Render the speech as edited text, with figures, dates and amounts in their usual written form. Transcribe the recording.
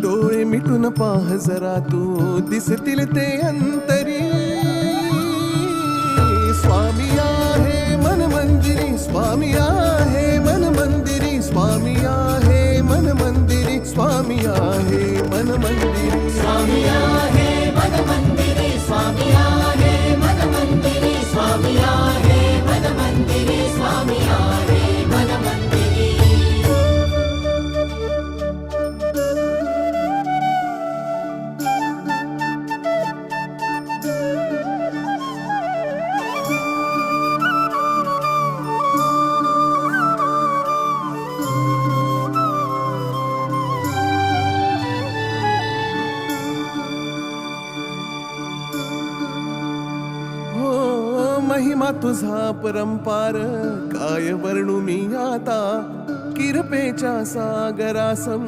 डोळे मिटून पाह जरा तू दिसतील ते अंतरी. स्वामी आहे मन मंदिरी, स्वामी आहे मन मंदिरी, स्वामी आहे मन मंदिरी, स्वामी आहे मन मंदिरी. स्वामी आहे मन मंदिरी, स्वामी आहे मन मंदिरी, स्वामी आहे मन मंदिरी, स्वामी आहे मन मंदिरी. महिमा तुझा परंपार काय वर्णू मी आता. किरपेच्या सागरासम